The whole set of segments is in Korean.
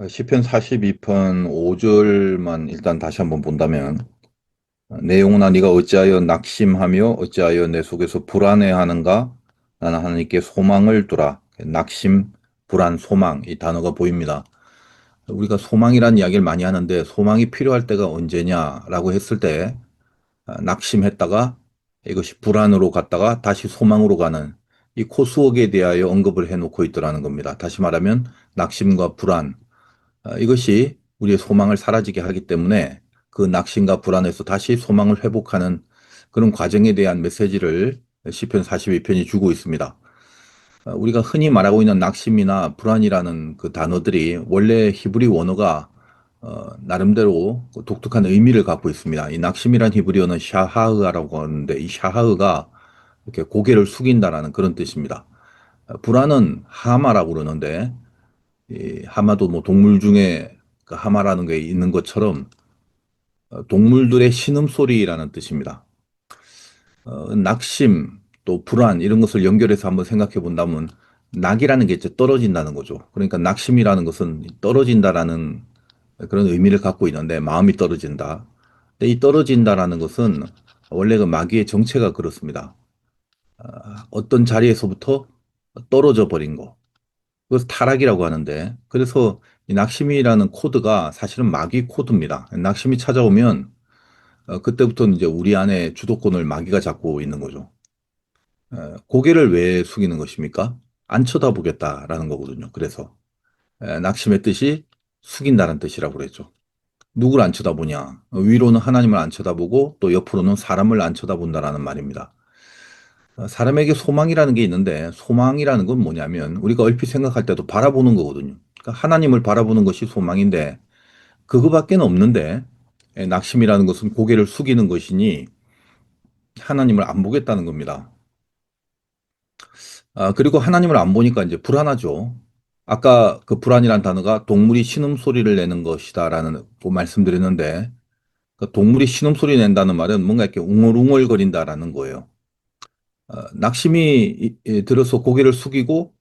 시편 42편 5절만 일단 다시 한번 본다면 내용은 네가 어찌하여 낙심하며 어찌하여 내 속에서 불안해하는가 나는 하나님께 소망을 두라. 낙심, 불안, 소망 이 단어가 보입니다. 우리가 소망이란 이야기를 많이 하는데 소망이 필요할 때가 언제냐라고 했을 때 낙심했다가 이것이 불안으로 갔다가 다시 소망으로 가는 이 코스웍에 대하여 언급을 해놓고 있더라는 겁니다. 다시 말하면 낙심과 불안 이것이 우리의 소망을 사라지게 하기 때문에 그 낙심과 불안에서 다시 소망을 회복하는 그런 과정에 대한 메시지를 시편 42편이 주고 있습니다. 우리가 흔히 말하고 있는 낙심이나 불안이라는 그 단어들이 원래 히브리 원어가 나름대로 독특한 의미를 갖고 있습니다. 이 낙심이란 히브리어는 샤하흐라고 하는데 이 샤하흐가 이렇게 고개를 숙인다라는 그런 뜻입니다. 불안은 하마라고 그러는데 이 하마도 뭐 동물 중에 그 하마라는 게 있는 것처럼 동물들의 신음소리라는 뜻입니다. 낙심 또 불안 이런 것을 연결해서 한번 생각해 본다면 낙이라는 게 이제 떨어진다는 거죠. 그러니까 낙심이라는 것은 떨어진다라는 그런 의미를 갖고 있는데 마음이 떨어진다. 근데 이 떨어진다라는 것은 원래 그 마귀의 정체가 그렇습니다. 어떤 자리에서부터 떨어져 버린 거. 그것을 타락이라고 하는데 그래서 이 낙심이라는 코드가 사실은 마귀 코드입니다. 낙심이 찾아오면 그때부터는 이제 우리 안에 주도권을 마귀가 잡고 있는 거죠. 고개를 왜 숙이는 것입니까? 안 쳐다보겠다라는 거거든요. 그래서 낙심의 뜻이 숙인다는 뜻이라고 그랬죠. 누구를 안 쳐다보냐? 위로는 하나님을 안 쳐다보고 또 옆으로는 사람을 안 쳐다본다라는 말입니다. 사람에게 소망이라는 게 있는데 소망이라는 건 뭐냐면 우리가 얼핏 생각할 때도 바라보는 거거든요. 그러니까 하나님을 바라보는 것이 소망인데 그거밖에 없는데 낙심이라는 것은 고개를 숙이는 것이니 하나님을 안 보겠다는 겁니다. 그리고 하나님을 안 보니까 이제 불안하죠. 아까 그 불안이란 단어가 동물이 신음소리를 내는 것이다라는 그 말씀드렸는데 그 동물이 신음소리 낸다는 말은 뭔가 이렇게 웅얼웅얼거린다라는 거예요. 낙심이 들어서 고개를 숙이고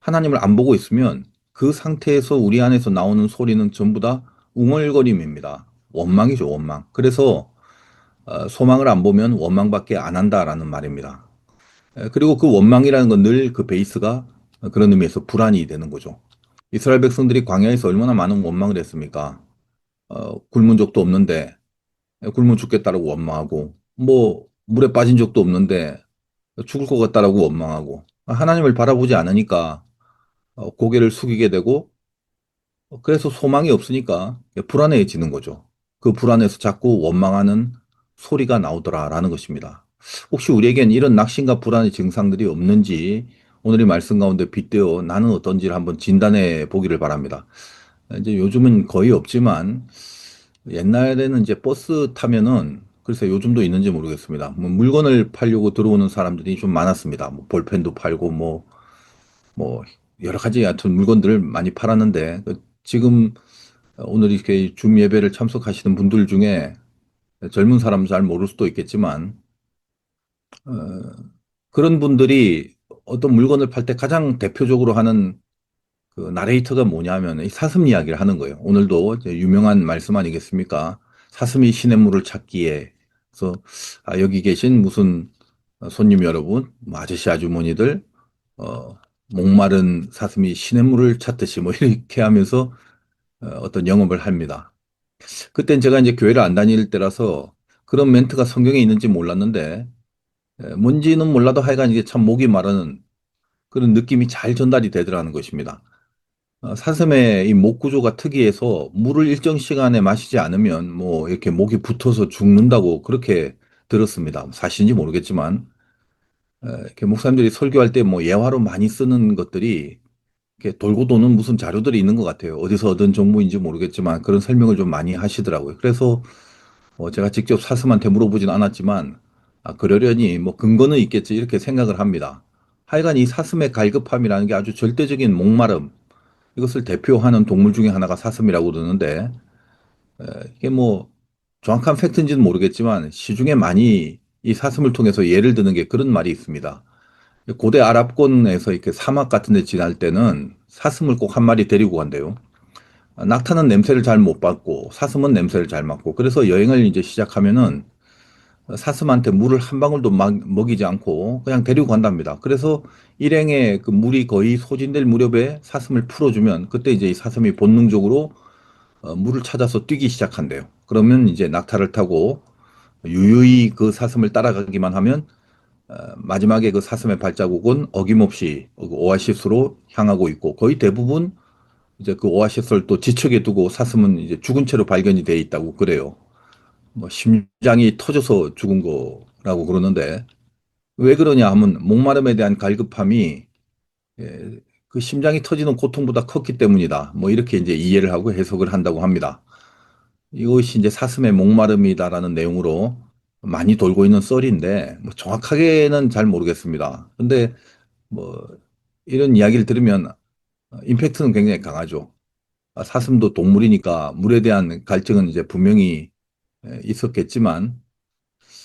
하나님을 안 보고 있으면 그 상태에서 우리 안에서 나오는 소리는 전부 다 웅얼거림입니다. 원망이죠, 원망. 그래서 소망을 안 보면 원망밖에 안 한다라는 말입니다. 그리고 그 원망이라는 건 늘 그 베이스가 그런 의미에서 불안이 되는 거죠. 이스라엘 백성들이 광야에서 얼마나 많은 원망을 했습니까? 굶은 적도 없는데 굶어 죽겠다라고 원망하고 뭐 물에 빠진 적도 없는데 죽을 것 같다라고 원망하고 하나님을 바라보지 않으니까 고개를 숙이게 되고 그래서 소망이 없으니까 불안해지는 거죠. 그 불안에서 자꾸 원망하는 소리가 나오더라라는 것입니다. 혹시 우리에겐 이런 낙심과 불안의 증상들이 없는지 오늘의 말씀 가운데 빗대어 나는 어떤지를 한번 진단해 보기를 바랍니다. 이제 요즘은 거의 없지만 옛날에는 이제 버스 타면은 글쎄 요즘도 있는지 모르겠습니다. 뭐 물건을 팔려고 들어오는 사람들이 좀 많았습니다. 뭐 볼펜도 팔고 뭐 여러 가지 하여튼 물건들을 많이 팔았는데 지금 오늘 이렇게 줌 예배를 참석하시는 분들 중에 젊은 사람 잘 모를 수도 있겠지만 어, 그런 분들이 어떤 물건을 팔 때 가장 대표적으로 하는 그 나레이터가 뭐냐면 이 사슴 이야기를 하는 거예요. 오늘도 이제 유명한 말씀 아니겠습니까? 사슴이 시냇물을 찾기에. 그래서 여기 계신 무슨 손님 여러분, 뭐 아저씨 아주머니들 어, 목마른 사슴이 시냇물을 찾듯이 뭐 이렇게 하면서 어떤 영업을 합니다. 그땐 제가 이제 교회를 안 다닐 때라서 그런 멘트가 성경에 있는지 몰랐는데 뭔지는 몰라도 하여간 이게 참 목이 마르는 그런 느낌이 잘 전달이 되더라는 것입니다. 사슴의 이 목 구조가 특이해서 물을 일정 시간에 마시지 않으면 뭐 이렇게 목이 붙어서 죽는다고 그렇게 들었습니다. 사실인지 모르겠지만 이렇게 목사님들이 설교할 때 뭐 예화로 많이 쓰는 것들이 이렇게 돌고 도는 무슨 자료들이 있는 것 같아요. 어디서 얻은 정보인지 모르겠지만 그런 설명을 좀 많이 하시더라고요. 그래서 제가 직접 사슴한테 물어보진 않았지만 그러려니 뭐 근거는 있겠지 이렇게 생각을 합니다. 하여간 이 사슴의 갈급함이라는 게 아주 절대적인 목마름 이것을 대표하는 동물 중에 하나가 사슴이라고 그러는데 이게 뭐 정확한 팩트인지는 모르겠지만 시중에 많이 이 사슴을 통해서 예를 드는 게 그런 말이 있습니다. 고대 아랍권에서 이렇게 사막 같은 데 지날 때는 사슴을 꼭 한 마리 데리고 간대요. 낙타는 냄새를 잘 못 맡고 사슴은 냄새를 잘 맡고 그래서 여행을 이제 시작하면은 사슴한테 물을 한 방울도 먹이지 않고 그냥 데리고 간답니다. 그래서 일행에 그 물이 거의 소진될 무렵에 사슴을 풀어주면 그때 이제 이 사슴이 본능적으로 물을 찾아서 뛰기 시작한대요. 그러면 이제 낙타를 타고 유유히 그 사슴을 따라가기만 하면 마지막에 그 사슴의 발자국은 어김없이 그 오아시스로 향하고 있고 거의 대부분 이제 그 오아시스를 또 지척에 두고 사슴은 이제 죽은 채로 발견이 돼 있다고 그래요. 뭐 심장이 터져서 죽은 거라고 그러는데 왜 그러냐 하면 목마름에 대한 갈급함이 그 심장이 터지는 고통보다 컸기 때문이다. 뭐 이렇게 이제 이해를 하고 해석을 한다고 합니다. 이것이 이제 사슴의 목마름이다라는 내용으로 많이 돌고 있는 썰인데 뭐 정확하게는 잘 모르겠습니다. 근데 뭐 이런 이야기를 들으면 임팩트는 굉장히 강하죠. 사슴도 동물이니까 물에 대한 갈증은 이제 분명히 있었겠지만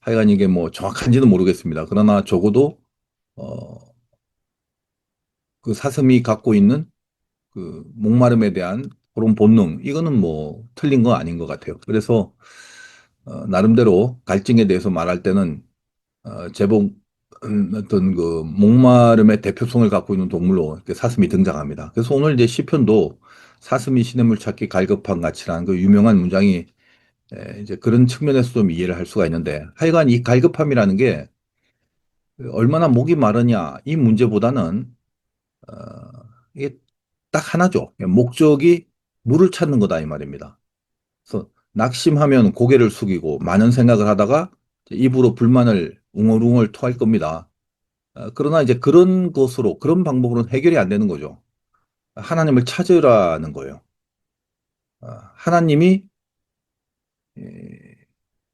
하여간 이게 뭐 정확한지는 모르겠습니다. 그러나 적어도 어, 그 사슴이 갖고 있는 그 목마름에 대한 그런 본능 이거는 뭐 틀린 거 아닌 것 같아요. 그래서 나름대로 갈증에 대해서 말할 때는 제법 어떤 그 목마름의 대표성을 갖고 있는 동물로 이렇게 사슴이 등장합니다. 그래서 오늘 이제 시편도 사슴이 시냇물 찾기 갈급한 같이라는 그 유명한 문장이 이제 그런 측면에서 좀 이해를 할 수가 있는데 하여간 이 갈급함이라는 게 얼마나 목이 마르냐 이 문제보다는 어, 이게 딱 하나죠. 목적이 물을 찾는 거다 이 말입니다. 그래서 낙심하면 고개를 숙이고 많은 생각을 하다가 입으로 불만을 웅얼웅얼 토할 겁니다. 그러나 이제 그런 것으로 그런 방법으로는 해결이 안 되는 거죠. 하나님을 찾으라는 거예요. 하나님이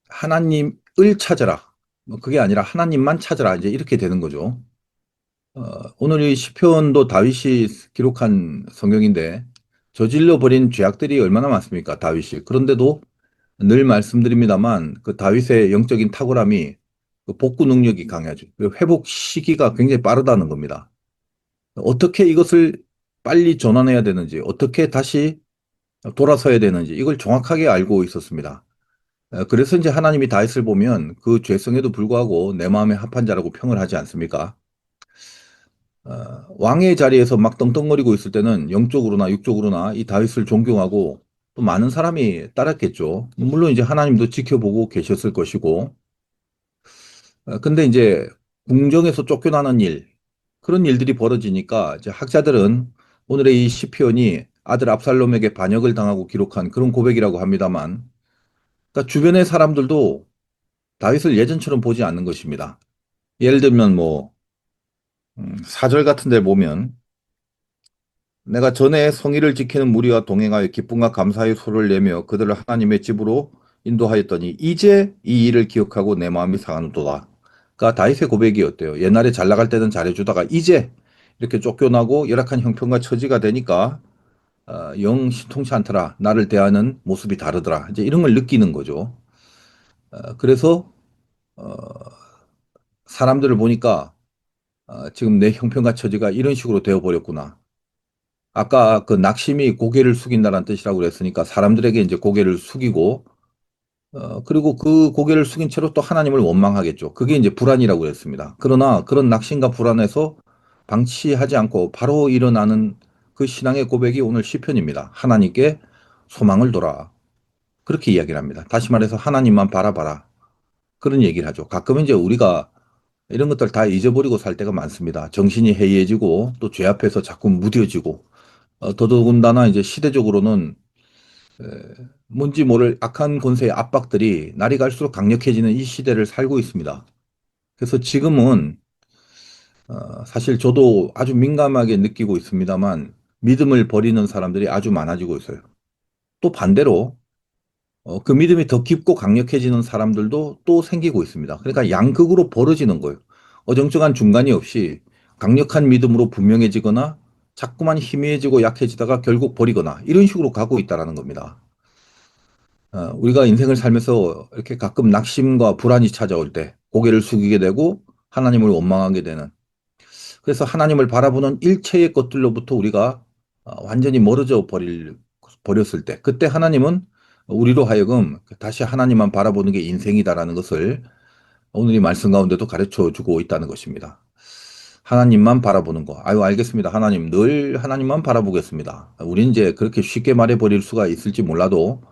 하나님을 찾아라. 뭐 그게 아니라 하나님만 찾아라. 이제 이렇게 되는 거죠. 오늘 이 시편도 다윗이 기록한 성경인데 저질러 버린 죄악들이 얼마나 많습니까? 다윗이. 그런데도 늘 말씀드립니다만 그 다윗의 영적인 탁월함이 그 복구 능력이 강하죠. 그리고 회복 시기가 굉장히 빠르다는 겁니다. 어떻게 이것을 빨리 전환해야 되는지, 어떻게 다시 돌아서야 되는지 이걸 정확하게 알고 있었습니다. 그래서 이제 하나님이 다윗을 보면 그 죄성에도 불구하고 내 마음에 합한 자라고 평을 하지 않습니까? 왕의 자리에서 막 떵떵거리고 있을 때는 영적으로나 육적으로나 이 다윗을 존경하고 또 많은 사람이 따랐겠죠. 물론 이제 하나님도 지켜보고 계셨을 것이고, 근데 이제 궁정에서 쫓겨나는 일, 그런 일들이 벌어지니까 이제 학자들은 오늘의 이 시편이 아들 압살롬에게 반역을 당하고 기록한 그런 고백이라고 합니다만, 그러니까 주변의 사람들도 다윗을 예전처럼 보지 않는 것입니다. 예를 들면 뭐 사절 같은 데 보면 내가 전에 성의를 지키는 무리와 동행하여 기쁨과 감사의 소를 내며 그들을 하나님의 집으로 인도하였더니 이제 이 일을 기억하고 내 마음이 상하노도다. 그러니까 다윗의 고백이었대요. 옛날에 잘 나갈 때는 잘해주다가 이제 이렇게 쫓겨나고 열악한 형편과 처지가 되니까 영 신통치 않더라. 나를 대하는 모습이 다르더라. 이제 이런 걸 느끼는 거죠. 그래서 어, 사람들을 보니까 지금 내 형편과 처지가 이런 식으로 되어버렸구나. 아까 그 낙심이 고개를 숙인다는 뜻이라고 그랬으니까 사람들에게 이제 고개를 숙이고 그리고 그 고개를 숙인 채로 또 하나님을 원망하겠죠. 그게 이제 불안이라고 그랬습니다. 그러나 그런 낙심과 불안에서 방치하지 않고 바로 일어나는 그 신앙의 고백이 오늘 시편입니다. 하나님께 소망을 둬라. 그렇게 이야기를 합니다. 다시 말해서 하나님만 바라봐라. 그런 얘기를 하죠. 가끔은 이제 우리가 이런 것들 다 잊어버리고 살 때가 많습니다. 정신이 해이해지고 또 죄 앞에서 자꾸 무뎌지고 더더군다나 이제 시대적으로는 에, 뭔지 모를 악한 권세의 압박들이 날이 갈수록 강력해지는 이 시대를 살고 있습니다. 그래서 지금은 사실 저도 아주 민감하게 느끼고 있습니다만 믿음을 버리는 사람들이 아주 많아지고 있어요. 또 반대로 그 믿음이 더 깊고 강력해지는 사람들도 또 생기고 있습니다. 그러니까 양극으로 벌어지는 거예요. 어정쩡한 중간이 없이 강력한 믿음으로 분명해지거나 자꾸만 희미해지고 약해지다가 결국 버리거나 이런 식으로 가고 있다는 겁니다. 우리가 인생을 살면서 이렇게 가끔 낙심과 불안이 찾아올 때 고개를 숙이게 되고 하나님을 원망하게 되는 그래서 하나님을 바라보는 일체의 것들로부터 우리가 완전히 멀어져 버릴 버렸을 때, 그때 하나님은 우리로 하여금 다시 하나님만 바라보는 게 인생이다라는 것을 오늘 이 말씀 가운데도 가르쳐 주고 있다는 것입니다. 하나님만 바라보는 거. 아유, 알겠습니다. 하나님, 늘 하나님만 바라보겠습니다. 우린 이제 그렇게 쉽게 말해 버릴 수가 있을지 몰라도,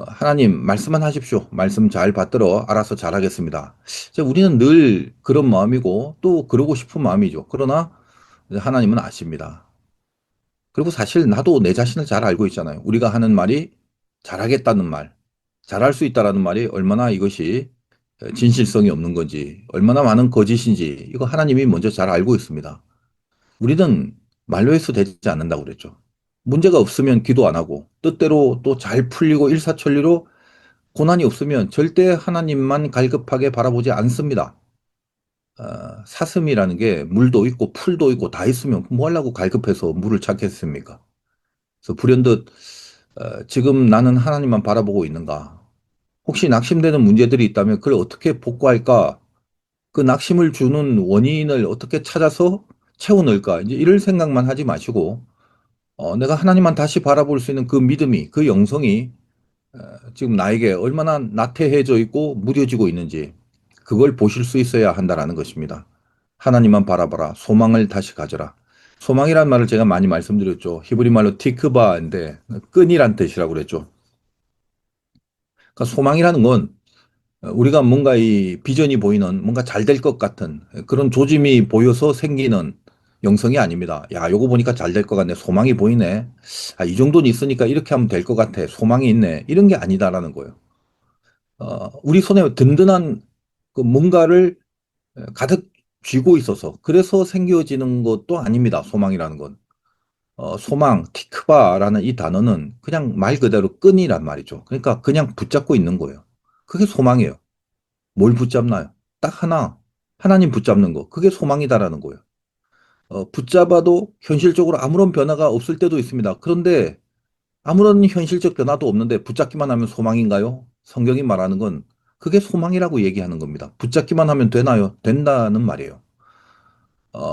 하나님, 말씀만 하십시오. 말씀 잘 받들어 알아서 잘하겠습니다. 이제 우리는 늘 그런 마음이고, 또 그러고 싶은 마음이죠. 그러나 하나님은 아십니다. 그리고 사실 나도 내 자신을 잘 알고 있잖아요. 우리가 하는 말이 잘하겠다는 말, 잘할 수 있다라는 말이 얼마나 이것이 진실성이 없는 건지, 얼마나 많은 거짓인지, 이거 하나님이 먼저 잘 알고 있습니다. 우리는 말로 해서 되지 않는다고 그랬죠. 문제가 없으면 기도 안 하고, 뜻대로 또 잘 풀리고 일사천리로 고난이 없으면 절대 하나님만 갈급하게 바라보지 않습니다. 사슴이라는 게 물도 있고 풀도 있고 다 있으면 뭐 하려고 갈급해서 물을 찾겠습니까? 그래서 불현듯 지금 나는 하나님만 바라보고 있는가? 혹시 낙심되는 문제들이 있다면 그걸 어떻게 복구할까? 그 낙심을 주는 원인을 어떻게 찾아서 채워 넣을까? 이제 이럴 생각만 하지 마시고, 내가 하나님만 다시 바라볼 수 있는 그 믿음이, 그 영성이 지금 나에게 얼마나 나태해져 있고 무뎌지고 있는지 그걸 보실 수 있어야 한다라는 것입니다. 하나님만 바라봐라. 소망을 다시 가져라. 소망이란 말을 제가 많이 말씀드렸죠. 히브리 말로 티크바인데 끈이란 뜻이라고 그랬죠. 그러니까 소망이라는 건 우리가 뭔가 이 비전이 보이는 뭔가 잘 될 것 같은 그런 조짐이 보여서 생기는 영성이 아닙니다. 야, 요거 보니까 잘 될 것 같네. 소망이 보이네. 아, 이 정도는 있으니까 이렇게 하면 될 것 같아. 소망이 있네. 이런 게 아니다라는 거예요. 우리 손에 든든한 그 뭔가를 가득 쥐고 있어서 그래서 생겨지는 것도 아닙니다. 소망이라는 건. 소망, 티크바라는 이 단어는 그냥 말 그대로 끈이란 말이죠. 그러니까 그냥 붙잡고 있는 거예요. 그게 소망이에요. 뭘 붙잡나요? 딱 하나. 하나님 붙잡는 거. 그게 소망이다라는 거예요. 붙잡아도 현실적으로 아무런 변화가 없을 때도 있습니다. 그런데 아무런 현실적 변화도 없는데 붙잡기만 하면 소망인가요? 성경이 말하는 건 그게 소망이라고 얘기하는 겁니다. 붙잡기만 하면 되나요? 된다는 말이에요.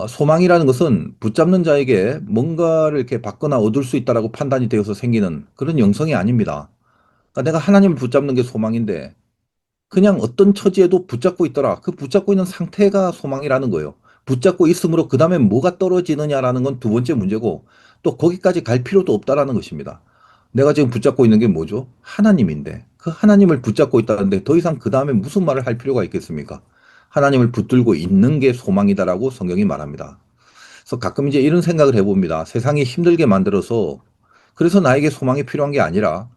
소망이라는 것은 붙잡는 자에게 뭔가를 이렇게 받거나 얻을 수 있다라고 판단이 되어서 생기는 그런 영성이 아닙니다. 그러니까 내가 하나님을 붙잡는 게 소망인데 그냥 어떤 처지에도 붙잡고 있더라. 그 붙잡고 있는 상태가 소망이라는 거예요. 붙잡고 있으므로 그 다음에 뭐가 떨어지느냐라는 건 두 번째 문제고 또 거기까지 갈 필요도 없다라는 것입니다. 내가 지금 붙잡고 있는 게 뭐죠? 하나님인데 그 하나님을 붙잡고 있다는데 더 이상 그 다음에 무슨 말을 할 필요가 있겠습니까? 하나님을 붙들고 있는 게 소망이다라고 성경이 말합니다. 그래서 가끔 이제 이런 생각을 해봅니다. 세상이 힘들게 만들어서 그래서 나에게 소망이 필요한 게 아니라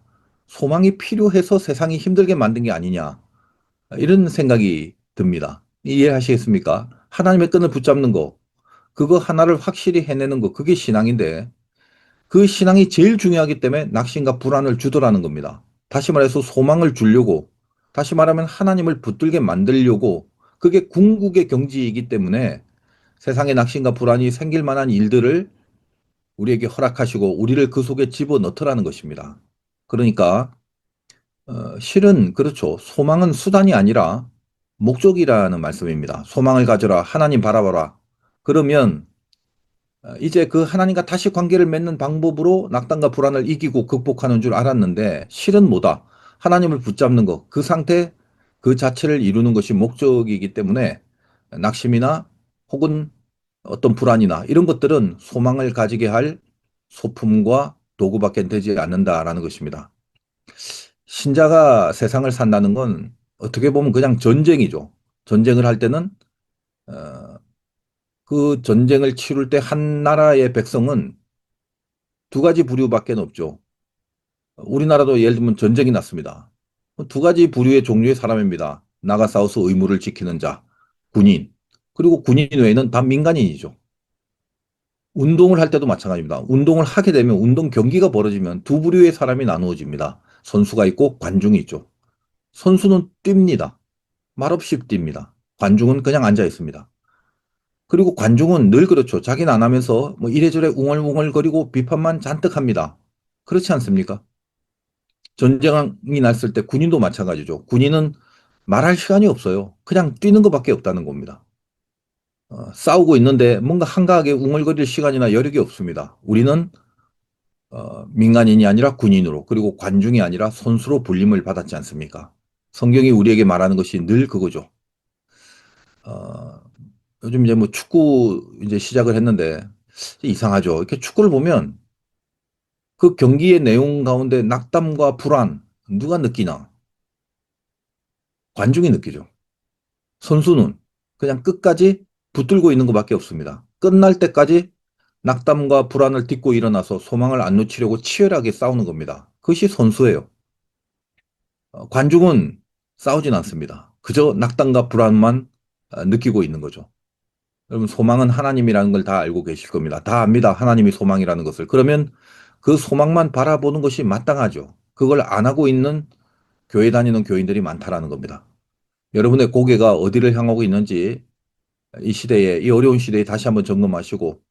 소망이 필요해서 세상이 힘들게 만든 게 아니냐. 이런 생각이 듭니다. 이해하시겠습니까? 하나님의 끈을 붙잡는 거, 그거 하나를 확실히 해내는 거, 그게 신앙인데, 그 신앙이 제일 중요하기 때문에 낙심과 불안을 주더라는 겁니다. 다시 말해서 소망을 주려고, 다시 말하면 하나님을 붙들게 만들려고, 그게 궁극의 경지이기 때문에 세상에 낙심과 불안이 생길 만한 일들을 우리에게 허락하시고, 우리를 그 속에 집어넣더라는 것입니다. 그러니까 실은 그렇죠. 소망은 수단이 아니라 목적이라는 말씀입니다. 소망을 가져라. 하나님 바라봐라. 그러면 이제 그 하나님과 다시 관계를 맺는 방법으로 낙담과 불안을 이기고 극복하는 줄 알았는데 실은 뭐다? 하나님을 붙잡는 것. 그 상태 그 자체를 이루는 것이 목적이기 때문에 낙심이나 혹은 어떤 불안이나 이런 것들은 소망을 가지게 할 소품과 도구밖에 되지 않는다라는 것입니다. 신자가 세상을 산다는 건 어떻게 보면 그냥 전쟁이죠. 전쟁을 할 때는 어, 그 전쟁을 치룰 때 한 나라의 백성은 두 가지 부류밖에 없죠. 우리나라도 예를 들면 전쟁이 났습니다. 두 가지 부류의 종류의 사람입니다. 나가 싸워서 의무를 지키는 자, 군인. 그리고 군인 외에는 다 민간인이죠. 운동을 할 때도 마찬가지입니다. 운동을 하게 되면 운동 경기가 벌어지면 두 부류의 사람이 나누어집니다. 선수가 있고 관중이 있죠. 선수는 뜁니다. 말없이 뜁니다. 관중은 그냥 앉아 있습니다. 그리고 관중은 늘 그렇죠. 자기는 안 하면서 뭐 이래저래 웅얼웅얼거리고 비판만 잔뜩 합니다. 그렇지 않습니까? 전쟁이 났을 때 군인도 마찬가지죠. 군인은 말할 시간이 없어요. 그냥 뛰는 것밖에 없다는 겁니다. 싸우고 있는데 뭔가 한가하게 웅얼거릴 시간이나 여력이 없습니다. 우리는 민간인이 아니라 군인으로, 그리고 관중이 아니라 선수로 불림을 받았지 않습니까? 성경이 우리에게 말하는 것이 늘 그거죠. 어, 요즘 이제 뭐 축구 이제 시작을 했는데 이상하죠. 이렇게 축구를 보면 그 경기의 내용 가운데 낙담과 불안 누가 느끼나? 관중이 느끼죠. 선수는 그냥 끝까지 붙들고 있는 것밖에 없습니다. 끝날 때까지 낙담과 불안을 딛고 일어나서 소망을 안 놓치려고 치열하게 싸우는 겁니다. 그것이 선수예요. 관중은 싸우진 않습니다. 그저 낙담과 불안만 느끼고 있는 거죠. 여러분, 소망은 하나님이라는 걸 다 알고 계실 겁니다. 다 압니다. 하나님이 소망이라는 것을. 그러면 그 소망만 바라보는 것이 마땅하죠. 그걸 안 하고 있는 교회 다니는 교인들이 많다라는 겁니다. 여러분의 고개가 어디를 향하고 있는지 이 시대에, 이 어려운 시대에 다시 한번 점검하시고,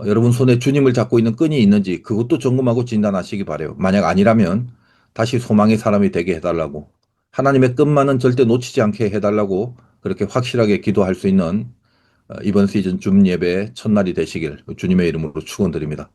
여러분 손에 주님을 잡고 있는 끈이 있는지 그것도 점검하고 진단하시기 바래요. 만약 아니라면 다시 소망의 사람이 되게 해달라고, 하나님의 끈만은 절대 놓치지 않게 해달라고 그렇게 확실하게 기도할 수 있는 이번 시즌 줌 예배 첫날이 되시길 주님의 이름으로 축원드립니다.